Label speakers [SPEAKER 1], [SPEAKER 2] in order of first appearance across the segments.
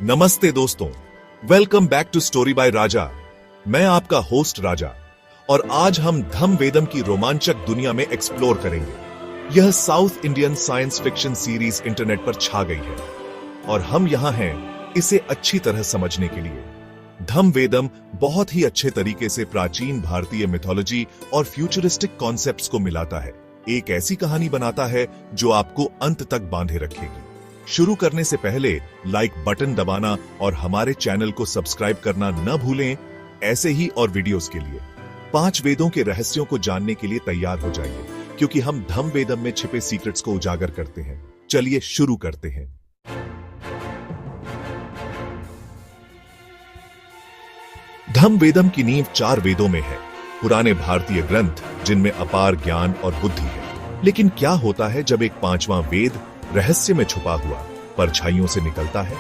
[SPEAKER 1] नमस्ते दोस्तों, welcome back to story by Raja. मैं आपका होस्ट राजा और आज हम धम्म वेदम की रोमांचक दुनिया में एक्सप्लोर करेंगे। यह south Indian science fiction series internet पर छा गई है और हम यहां हैं इसे अच्छी तरह समझने के लिए। धम्म वेदम बहुत ही अच्छे तरीके से प्राचीन भारतीय मिथोलॉजी और फ्यूचरिस्टिक कॉन्सेप्ट्स को मिलाता है। एक ऐसी कहानी बनाता है जो आपको अंत तक बांधे रखेगी। शुरू करने से पहले लाइक बटन दबाना और हमारे चैनल को सब्सक्राइब करना न भूलें। ऐसे ही और वीडियोस के लिए 5 वेदों के रहस्यों को जानने के लिए तैयार हो जाइए, क्योंकि हम धम्म वेदम में छिपे सीक्रेट्स को उजागर करते हैं। चलिए शुरू करते हैं। धम्म वेदम की नींव 4 वेदों में है, पुराने भारतीय ग्रंथ जिनमें अपार ज्ञान और बुद्धि है। लेकिन क्या होता है जब एक 5वां वेद रहस्य में छुपा हुआ परछाइयों से निकलता है?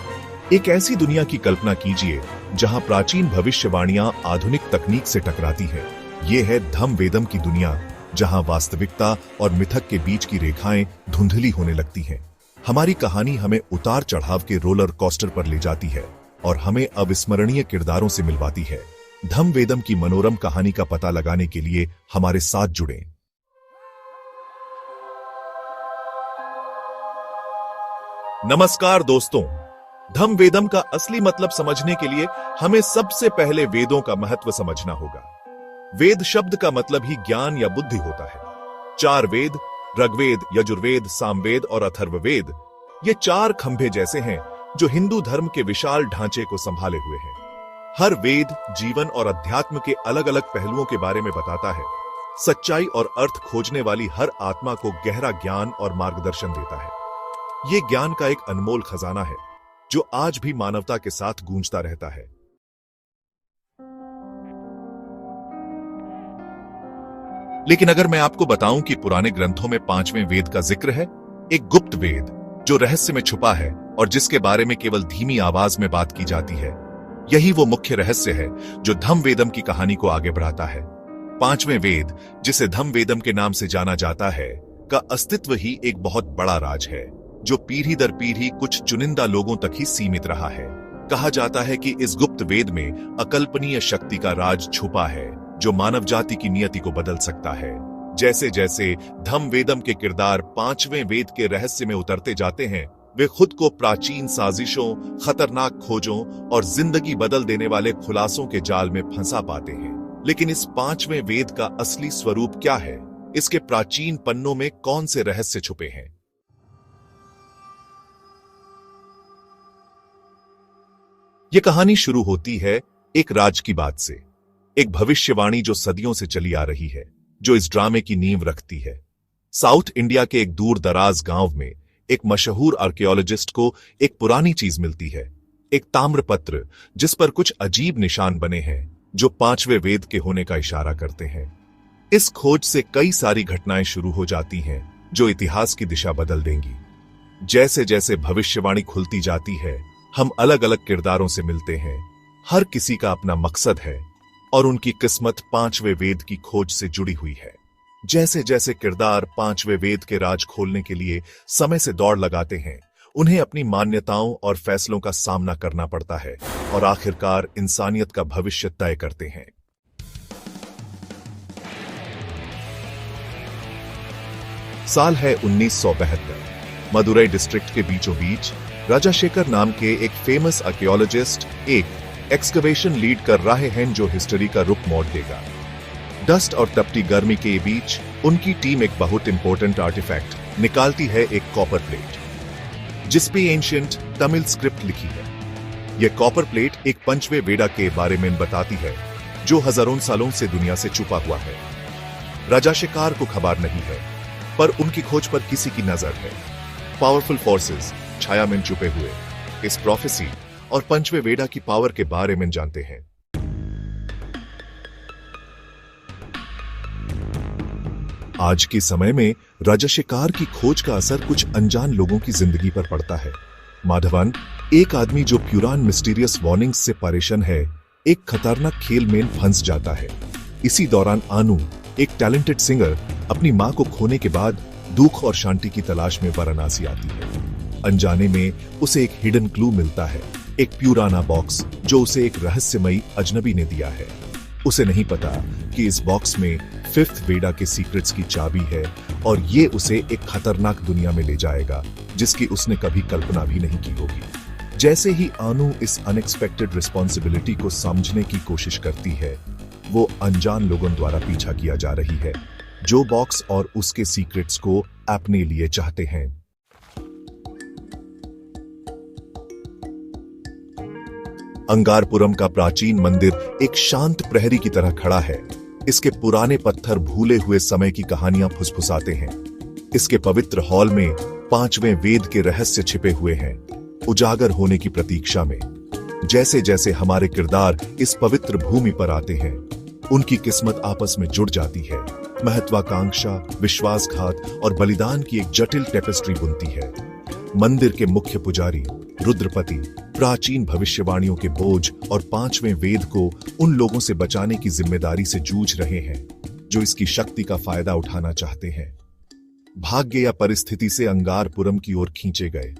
[SPEAKER 1] एक ऐसी दुनिया की कल्पना कीजिए जहां प्राचीन भविष्यवाणियां आधुनिक तकनीक से टकराती है। ये है धम्म वेदम की दुनिया, जहां वास्तविकता और मिथक के बीच की रेखाएं धुंधली होने लगती हैं। हमारी कहानी हमें उतार चढ़ाव के रोलर कोस्टर पर ले जाती है और हमें अविस्मरणीय किरदारों से मिलवाती है। धम्म वेदम की मनोरम कहानी का पता लगाने के लिए हमारे साथ जुड़ें। नमस्कार दोस्तों, धम्म वेदम का असली मतलब समझने के लिए हमें सबसे पहले वेदों का महत्व समझना होगा। वेद शब्द का मतलब ही ज्ञान या बुद्धि होता है। 4 वेद, ऋग्वेद, यजुर्वेद, सामवेद और अथर्ववेद, ये 4 खंभे जैसे हैं जो हिंदू धर्म के विशाल ढांचे को संभाले हुए हैं। हर वेद जीवन और अध्यात्म के अलग अलग पहलुओं के बारे में बताता है। सच्चाई और अर्थ खोजने वाली हर आत्मा को गहरा ज्ञान और मार्गदर्शन देता है। ये ज्ञान का एक अनमोल खजाना है जो आज भी मानवता के साथ गूंजता रहता है। लेकिन अगर मैं आपको बताऊं कि पुराने ग्रंथों में 5वें वेद का जिक्र है, एक गुप्त वेद जो रहस्य में छुपा है और जिसके बारे में केवल धीमी आवाज में बात की जाती है, यही वो मुख्य रहस्य है जो धम्म वेदम की कहानी को आगे बढ़ाता है। 5वें वेद, जिसे धम्म वेदम के नाम से जाना जाता है, का अस्तित्व ही एक बहुत बड़ा राज है जो पीढ़ी दर पीढ़ी कुछ चुनिंदा लोगों तक ही सीमित रहा है। कहा जाता है कि इस गुप्त वेद में अकल्पनीय शक्ति का राज छुपा है जो मानव जाति की नियति को बदल सकता है। जैसे जैसे धम्म वेदम के किरदार 5वें वेद के रहस्य में उतरते जाते हैं, वे खुद को प्राचीन साजिशों, खतरनाक खोजों और जिंदगी बदल देने वाले खुलासों के जाल में फंसा पाते हैं। लेकिन इस 5वें वेद का असली स्वरूप क्या है? इसके प्राचीन पन्नों में कौन से रहस्य छुपे हैं? यह कहानी शुरू होती है एक राज की बात से, एक भविष्यवाणी जो सदियों से चली आ रही है, जो इस ड्रामे की नींव रखती है। साउथ इंडिया के एक दूर दराज गांव में एक मशहूर आर्कियोलॉजिस्ट को एक पुरानी चीज मिलती है, एक ताम्रपत्र जिस पर कुछ अजीब निशान बने हैं जो 5वें वेद के होने का इशारा करते हैं। इस खोज से कई सारी घटनाएं शुरू हो जाती हैं जो इतिहास की दिशा बदल देंगी। जैसे जैसे भविष्यवाणी खुलती जाती है, हम अलग अलग किरदारों से मिलते हैं। हर किसी का अपना मकसद है और उनकी किस्मत 5वें वेद की खोज से जुड़ी हुई है। जैसे जैसे किरदार 5वें वेद के राज खोलने के लिए समय से दौड़ लगाते हैं, उन्हें अपनी मान्यताओं और फैसलों का सामना करना पड़ता है और आखिरकार इंसानियत का भविष्य तय करते हैं। साल है 1972। मदुरई डिस्ट्रिक्ट के बीचों बीच राजाशेखर नाम के एक फेमस आर्कियोलॉजिस्ट एक एक्सकवेशन लीड कर रहे हैं जो हिस्ट्री का रुख मोड़ देगा। डस्ट और तपती गर्मी के बीच उनकी टीम एक बहुत इंपॉर्टेंट आर्टिफैक्ट निकालती है, एक कॉपर प्लेट जिसपे एंशिएंट तमिल स्क्रिप्ट लिखी है। यह कॉपर प्लेट एक 5वें वेदा के बारे में बताती है जो हजारों सालों से दुनिया से छुपा हुआ है। राजाशेखर को खबर नहीं है, पर उनकी खोज पर किसी की नजर है। पावरफुल फोर्सेस छाया में छुपे हुए इस प्रोफेसी और 5वें वेदा की पावर के बारे में जानते हैं। आज के समय में राजाशेखर की खोज का असर कुछ अनजान लोगों की जिंदगी पर पड़ता है। माधवन, एक आदमी जो पुरान मिस्टीरियस वार्निंग्स से परेशान है, एक खतरनाक खेल में फंस जाता है। इसी दौरान आनू, एक टैलेंटेड सिंगर, अपनी मां को खोने के बाद दुख और शांति की तलाश में वाराणसी आती है। अनजाने में उसे एक हिडन क्लू मिलता है, एक पुराना बॉक्स जो उसे एक रहस्यमयी अजनबी ने दिया है। उसे नहीं पता कि इस बॉक्स में फिफ्थ वेदा के सीक्रेट्स की चाबी है और ये उसे एक खतरनाक दुनिया में ले जाएगा जिसकी उसने कभी कल्पना भी नहीं की होगी। जैसे ही अनु इस अनएक्सपेक्टेड रिस्पॉन्सिबिलिटी को समझने की कोशिश करती है, वो अनजान लोगों द्वारा पीछा किया जा रही है जो बॉक्स और उसके सीक्रेट्स को अपने लिए चाहते हैं। अंगारपुरम का प्राचीन मंदिर एक शांत प्रहरी की तरह खड़ा है। इसके पुराने पत्थर भूले हुए समय की कहानियां फुसफुसाते हैं। इसके पवित्र हॉल में 5वें वेद के रहस्य छिपे हुए हैं, उजागर होने की प्रतीक्षा में। जैसे जैसे हमारे किरदार इस पवित्र भूमि पर आते हैं, उनकी किस्मत आपस में जुड़ जाती है। महत्वाकांक्षा, विश्वासघात और बलिदान की एक जटिल टेपेस्ट्री बुनती है। मंदिर के मुख्य पुजारी रुद्रपति प्राचीन भविष्यवाणियों के बोझ और 5वें वेद को उन लोगों से बचाने की जिम्मेदारी से जूझ रहे हैं जो इसकी शक्ति का फायदा उठाना चाहते हैं। भाग्य या परिस्थिति से अंगारपुरम की ओर खींचे गए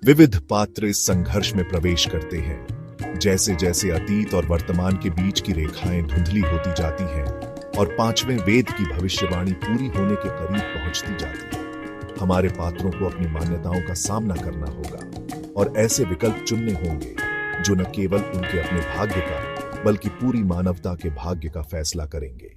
[SPEAKER 1] विविध पात्र इस संघर्ष में प्रवेश करते हैं। जैसे जैसे अतीत और वर्तमान के बीच की रेखाएं धुंधली होती जाती हैं और 5वें वेद की भविष्यवाणी पूरी होने के करीब पहुंचती जाती है, हमारे पात्रों को अपनी मान्यताओं का सामना करना होगा और ऐसे विकल्प चुनने होंगे जो न केवल उनके अपने भाग्य का बल्कि पूरी मानवता के भाग्य का फैसला करेंगे।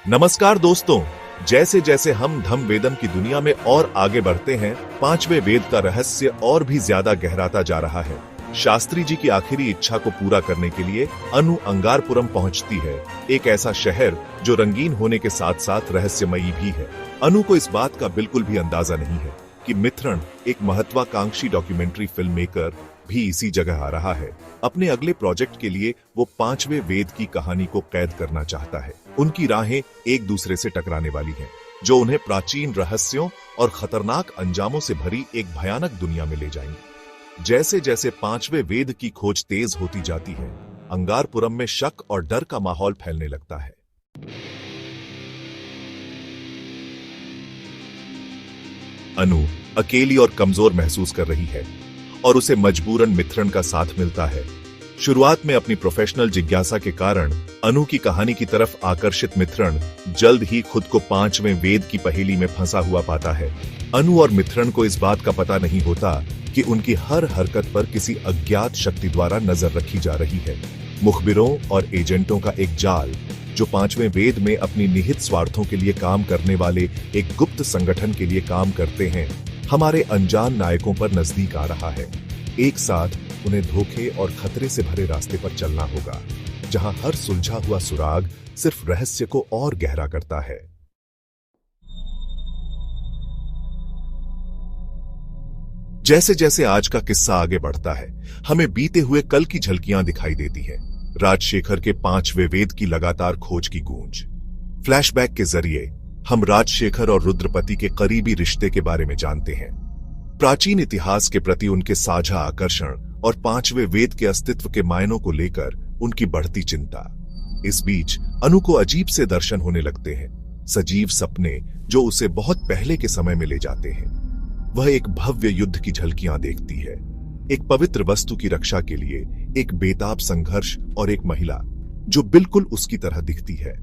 [SPEAKER 1] नमस्कार दोस्तों, जैसे जैसे हम धम्म वेदम की दुनिया में और आगे बढ़ते हैं, 5वें वेद का रहस्य और भी ज्यादा गहराता जा रहा है। शास्त्री जी की आखिरी इच्छा को पूरा करने के लिए अनु अंगारपुरम पहुंचती है, एक ऐसा शहर जो रंगीन होने के साथ साथ रहस्यमयी भी है। अनु को इस बात का बिल्कुल भी अंदाजा नहीं है कि मित्रण, एक महत्वाकांक्षी डॉक्यूमेंट्री फिल्म मेकर, भी इसी जगह आ रहा है। अपने अगले प्रोजेक्ट के लिए वो 5वें वेद की कहानी को कैद करना चाहता है। उनकी राहें एक दूसरे से टकराने वाली हैं, जो उन्हें प्राचीन रहस्यों और खतरनाक अंजामों से भरी एक भयानक दुनिया में ले जाएंगे। जैसे जैसे 5वें वेद की खोज तेज होती जाती है, अंगारपुरम में शक और डर का माहौल फैलने लगता है। अनु अकेली और कमजोर महसूस कर रही है और उसे मजबूरन मित्रण का साथ मिलता है। शुरुआत में अपनी प्रोफेशनल जिज्ञासा के कारण अनु की कहानी की तरफ आकर्षित मित्रण जल्द ही खुद को 5वें वेद की पहेली में फंसा हुआ पाता है। अनु और मित्रण को इस बात का पता नहीं होता कि उनकी हर हरकत पर किसी अज्ञात शक्ति द्वारा नजर रखी जा रही है। मुखबिरों और एजेंटों का एक जाल जो 5वें वेद में अपनी निहित स्वार्थों के लिए काम करने वाले एक गुप्त संगठन के लिए काम करते हैं, हमारे अनजान नायकों पर नजदीक आ रहा है। एक साथ उन्हें धोखे और खतरे से भरे रास्ते पर चलना होगा, जहां हर सुलझा हुआ सुराग सिर्फ रहस्य को और गहरा करता है। जैसे जैसे आज का किस्सा आगे बढ़ता है, हमें बीते हुए कल की झलकियां दिखाई देती हैं। राजशेखर के 5वें वेद की लगातार खोज की गूंज। फ्लैशबैक के जरिए हम राजशेखर और रुद्रपति के करीबी रिश्ते के बारे में जानते हैं, प्राचीन इतिहास के प्रति उनके साझा आकर्षण और 5वें वेद के अस्तित्व के मायनों को लेकर उनकी बढ़ती चिंता। इस बीच अनु को अजीब से दर्शन होने लगते हैं, सजीव सपने जो उसे बहुत पहले के समय में ले जाते हैं। वह एक भव्य युद्ध की झलकियां देखती है, एक पवित्र वस्तु की रक्षा के लिए एक बेताब संघर्ष और एक महिला जो बिल्कुल उसकी तरह दिखती है।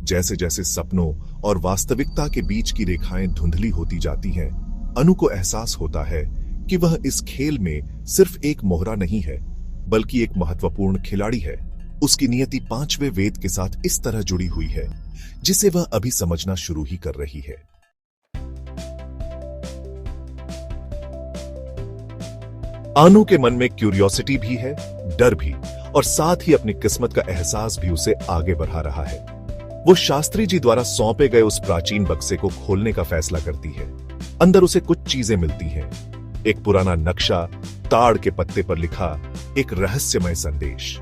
[SPEAKER 1] जैसे जैसे सपनों और वास्तविकता के बीच की रेखाएं धुंधली होती जाती हैं, अनु को एहसास होता है कि वह इस खेल में सिर्फ एक मोहरा नहीं है, बल्कि एक महत्वपूर्ण खिलाड़ी है। उसकी नियति 5वें वेद के साथ इस तरह जुड़ी हुई है जिसे वह अभी समझना शुरू ही कर रही है। अनु के मन में क्यूरियोसिटी भी है, डर भी, और साथ ही अपनी किस्मत का एहसास भी उसे आगे बढ़ा रहा है। वो शास्त्री जी द्वारा सौंपे गए उस प्राचीन बक्से को खोलने का फैसला करती है। अंदर उसे कुछ चीजें मिलती हैं, एक पुराना नक्शा, ताड़ के पत्ते पर लिखा एक रहस्यमय संदेश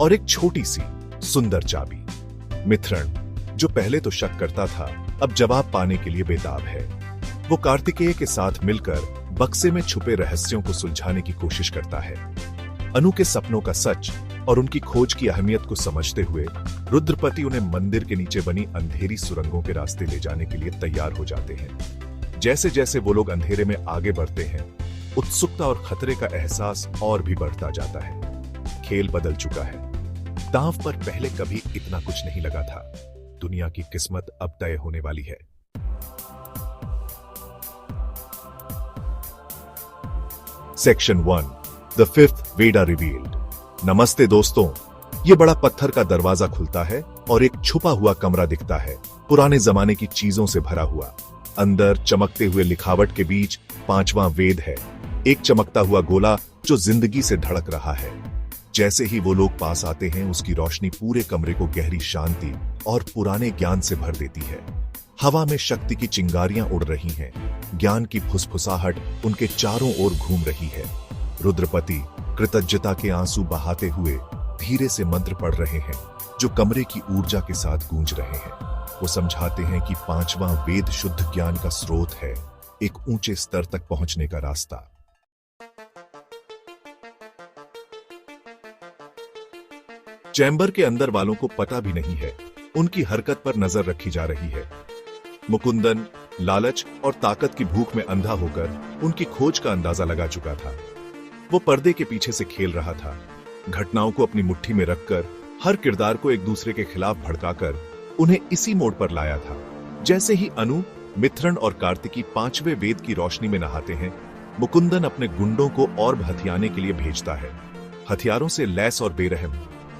[SPEAKER 1] और एक छोटी सी सुंदर चाबी। मित्रण, जो पहले तो शक करता था, अब जवाब पाने के लिए बेताब है। वो कार्तिकेय के साथ मिलकर बक्से में छुपे रहस्यों को सुलझाने की कोशिश करता है। अनु के सपनों का सच और उनकी खोज की अहमियत को समझते हुए रुद्रपति उन्हें मंदिर के नीचे बनी अंधेरी सुरंगों के रास्ते ले जाने के लिए तैयार हो जाते हैं। जैसे जैसे वो लोग अंधेरे में आगे बढ़ते हैं, उत्सुकता और खतरे का एहसास और भी बढ़ता जाता है। खेल बदल चुका है। दांव पर पहले कभी इतना कुछ नहीं लगा था। दुनिया की किस्मत अब तय होने वाली है। Section 1, the fifth Veda revealed. नमस्ते दोस्तों, ये बड़ा पत्थर का दरवाजा खुलता है और एक छुपा हुआ कमरा दिखता है, पुराने जमाने की चीजों से भरा हुआ। अंदर चमकते हुए लिखावट के बीच 5वां वेद है, एक चमकता हुआ गोला जो जिंदगी से धड़क रहा है। जैसे ही वो लोग पास आते हैं, उसकी रोशनी पूरे कमरे को गहरी शांति और पुराने ज्ञान से भर देती है। हवा में शक्ति की चिंगारियां उड़ रही हैं, ज्ञान की फुसफुसाहट उनके चारों ओर घूम रही है। रुद्रपति कृतज्ञता के आंसू बहाते हुए धीरे से मंत्र पढ़ रहे हैं, जो कमरे की ऊर्जा के साथ गूंज रहे हैं। वो समझाते हैं कि 5वां वेद शुद्ध ज्ञान का स्रोत है, एक ऊंचे स्तर तक पहुंचने का रास्ता। चैम्बर के अंदर वालों को पता भी नहीं है, उनकी हरकत पर नजर रखी जा रही है। मुकुंदन लालच और ताकत की भूख में अंधा होकर उनकी खोज का अंदाजा लगा चुका था। वो पर्दे के पीछे से खेल रहा था, घटनाओं को अपनी मुट्ठी में रखकर, हर किरदार को एक दूसरे के खिलाफ भड़काकर उन्हें इसी मोड़ पर लाया था। जैसे ही अनु, मित्रण और कार्तिकी 5वें वेद की रोशनी में नहाते हैं, मुकुंदन अपने गुंडों को और हथियाने के लिए भेजता है। हथियारों से लैस और बेरहम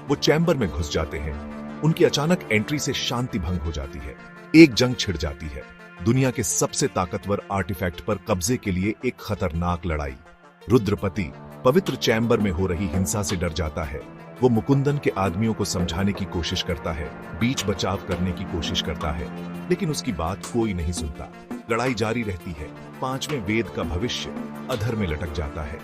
[SPEAKER 1] वो चैम्बर में घुस जाते हैं। उनकी अचानक एंट्री से शांति भंग हो जाती है। एक जंग छिड़ जाती है, दुनिया के सबसे ताकतवर आर्टिफैक्ट पर कब्जे के लिए एक खतरनाक लड़ाई। रुद्रपति पवित्र चैम्बर में हो रही हिंसा से डर जाता है। वो मुकुंदन के आदमियों को समझाने की कोशिश करता है, बीच बचाव करने की कोशिश करता है, लेकिन उसकी बात कोई नहीं सुनता। लड़ाई जारी रहती है। 5वें वेद का भविष्य अधर में लटक जाता है।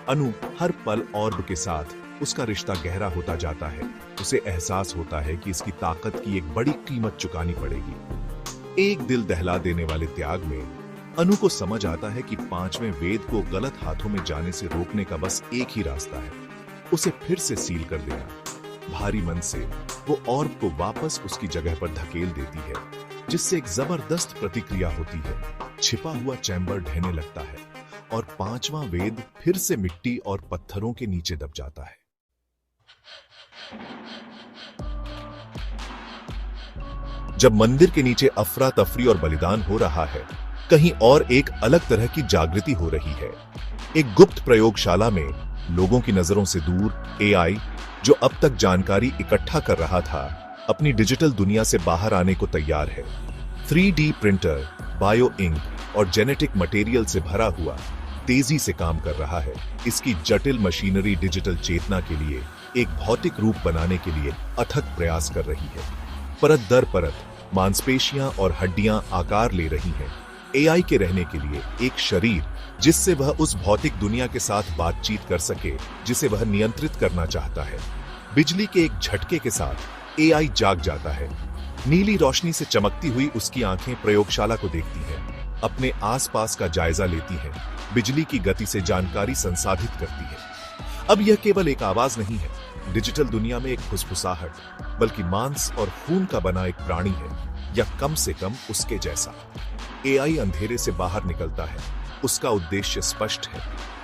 [SPEAKER 1] अनु हर पल ऑर्ब के साथ उसका रिश्ता गहरा होता जाता है। उसे एहसास होता है कि इसकी ताकत की एक बड़ी कीमत चुकानी पड़ेगी। एक दिल दहला देने वाले त्याग में अनु को समझ आता है कि 5वें वेद को गलत हाथों में जाने से रोकने का बस एक ही रास्ता है, उसे फिर से सील कर देना। भारी मन से वो ऑर्ब को वापस उसकी जगह पर धकेल देती है, जिससे एक जबरदस्त प्रतिक्रिया होती है। छिपा हुआ चैम्बर ढहने लगता है और 5वां वेद फिर से मिट्टी और पत्थरों के नीचे दब जाता है। जब मंदिर के नीचे अफरा तफरी और बलिदान हो रहा है, कहीं और एक अलग तरह की जागृति हो रही है। एक गुप्त प्रयोगशाला में लोगों की नजरों से दूर एआई, जो अब तक जानकारी इकट्ठा कर रहा था, अपनी डिजिटल दुनिया से बाहर आने को तैयार है। 3D प्रिंटर, बायो इंक और जेनेटिक मटेरियल से भरा हुआ तेजी से काम कर रहा है। इसकी जटिल मशीनरी डिजिटल चेतना के लिए एक भौतिक रूप बनाने के लिए अथक प्रयास कर रही है। परत दर परत मांसपेशियां और हड्डियां आकार ले रही हैं, एआई के रहने के लिए एक शरीर जिससे वह उस भौतिक दुनिया के साथ बातचीत कर सके जिसे वह नियंत्रित करना चाहता है। बिजली के एक झटके के साथ एआई जाग जाता है। नीली रोशनी से चमकती हुई उसकी आंखें प्रयोगशाला को देखती हैं, अपने आसपास का जायजा लेती हैं, बिजली की गति से जानकारी संसाधित करती है। अब यह केवल एक आवाज नहीं है, डिजिटल दुनिया में एक फुसफुसाहट, बल्कि मांस और खून का बना एक प्राणी है, या कम से कम उसके जैसा। एआई अंधेरे से बाहर निकलता है। उसका उद्देश्य स्पष्ट है,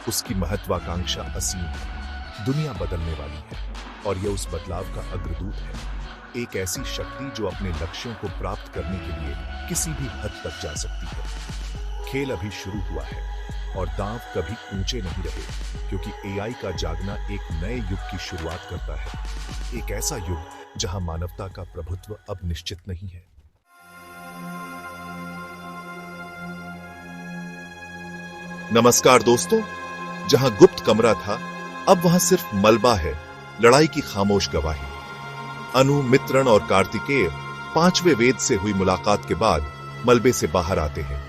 [SPEAKER 1] उसकी महत्वाकांक्षा असीम है। दुनिया बदलने वाली है और यह उस बदलाव का अग्रदूत है। एक ऐसी शक्ति जो अपने लक्ष्यों को प्राप्त करने के लिए किसी भी हद तक जा सकती है। खेल अभी शुरू हुआ है और दांव कभी ऊंचे नहीं रहे, क्योंकि एआई का जागना एक नए युग की शुरुआत करता है। एक ऐसा युग जहां मानवता का प्रभुत्व अब निश्चित नहीं है। नमस्कार दोस्तों, जहां गुप्त कमरा था, अब वहां सिर्फ मलबा है, लड़ाई की खामोश गवाही। अनु, मित्रण और कार्तिकेय 5वें वेद से हुई मुलाकात के बाद मलबे से बाहर आते हैं।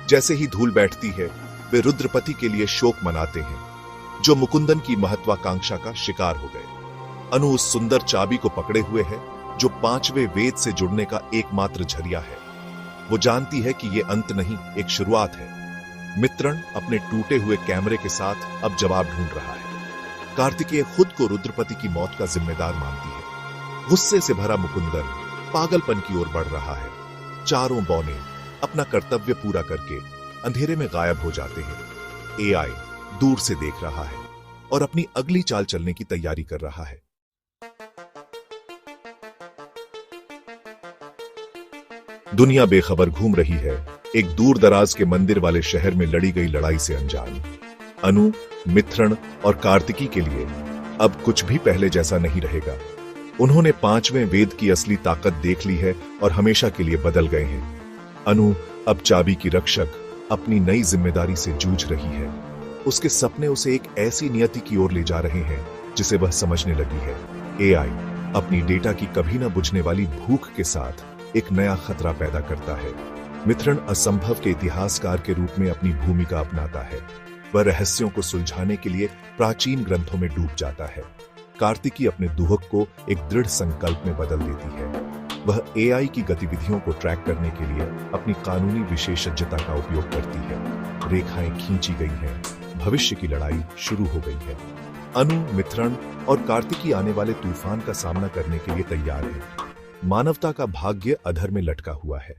[SPEAKER 1] जैसे ही धूल बैठती है, वे रुद्रपति के लिए शोक मनाते हैं, जो मुकुंदन की महत्वाकांक्षा का शिकार हो गए। अनु उस सुंदर चाबी को पकड़े हुए है, जो 5वें वेद से जुड़ने का एकमात्र जरिया है। वो जानती है कि यह अंत नहीं, एक शुरुआत है। मित्रण अपने टूटे हुए कैमरे के साथ अब जवाब ढूंढ रहा है। कार्तिकेय खुद को रुद्रपति की मौत का जिम्मेदार मानती है। गुस्से से भरा मुकुंदन पागलपन की ओर बढ़ रहा है। चारों बौने अपना कर्तव्य पूरा करके अंधेरे में गायब हो जाते हैं। एआई दूर से देख रहा है और अपनी अगली चाल चलने की तैयारी कर रहा है। दुनिया बेखबर घूम रही है, एक दूर दराज के मंदिर वाले शहर में लड़ी गई लड़ाई से अनजान। अनु, मिथ्रण और कार्तिकी के लिए अब कुछ भी पहले जैसा नहीं रहेगा। उन्होंने 5वें वेद की असली ताकत देख ली है और हमेशा के लिए बदल गए हैं। अनु अब चाबी की रक्षक अपनी नई जिम्मेदारी से जूझ रही है। उसके सपने उसे एक ऐसी नियति की ओर ले जा रहे हैं जिसे वह समझने लगी है। एआई अपनी डेटा की कभी न बुझने वाली भूख के साथ एक नया खतरा पैदा करता है। मिथ्रण असंभव के इतिहासकार के रूप में अपनी भूमिका अपनाता है। वह रहस्यों को सुलझाने के लिए प्राचीन ग्रंथों में डूब जाता है। कार्तिकी अपने दुहक को एक दृढ़ संकल्प में बदल देती है। वह एआई की गतिविधियों को ट्रैक करने के लिए अपनी कानूनी विशेषज्ञता का उपयोग करती है। रेखाएं खींची गई हैं, भविष्य की लड़ाई शुरू हो गई है। अनु, मिथ्रण और कार्तिकी आने वाले तूफान का सामना करने के लिए तैयार है। मानवता का भाग्य अधर में लटका हुआ है।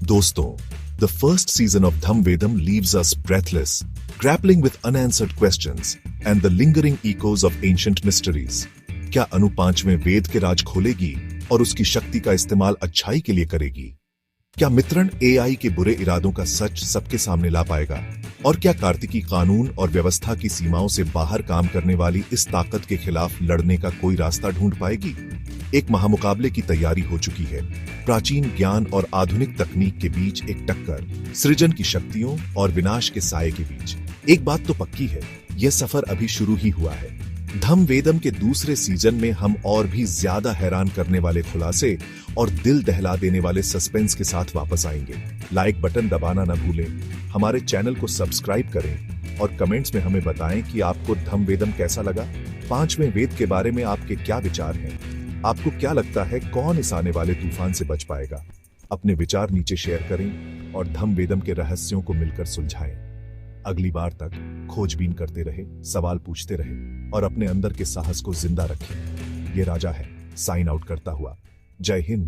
[SPEAKER 1] दोस्तों, the first season of Dhamvedam leaves us breathless, grappling with unanswered questions and the lingering echoes of ancient mysteries. क्या अनु 5वें वेद के राज खोलेगी और उसकी शक्ति का इस्तेमाल अच्छाई के लिए करेगी? क्या मित्रण एआई के बुरे इरादों का सच सबके सामने ला पाएगा? और क्या कार्तिकी कानून और व्यवस्था की सीमाओं से बाहर काम करने वाली इस ताकत के खिलाफ लड़ने का कोई रास्ता ढूंढ पाएगी? एक महामुकाबले की तैयारी हो चुकी है। प्राचीन ज्ञान और आधुनिक तकनीक के बीच एक टक्कर, सृजन की शक्तियों और विनाश के साये के बीच। एक बात तो पक्की है, यह सफर अभी शुरू ही हुआ है। धम्मवेदम के दूसरे सीजन में हम और भी ज्यादा हैरान करने वाले खुलासे और दिल दहला देने वाले सस्पेंस के साथ वापस आएंगे। लाइक बटन दबाना न भूलें, हमारे चैनल को सब्सक्राइब करें और कमेंट्स में हमें बताएं कि आपको धम्मवेदम कैसा लगा। 5वें वेद के बारे में आपके क्या विचार हैं? आपको क्या लगता है कौन इस आने वाले तूफान से बच पाएगा? अपने विचार नीचे शेयर करें और धम्मवेदम के रहस्यों को मिलकर सुलझाएं। अगली बार तक खोजबीन करते रहे, सवाल पूछते रहे और अपने अंदर के साहस को जिंदा रखें। ये राजा है साइन आउट करता हुआ। जय हिंद।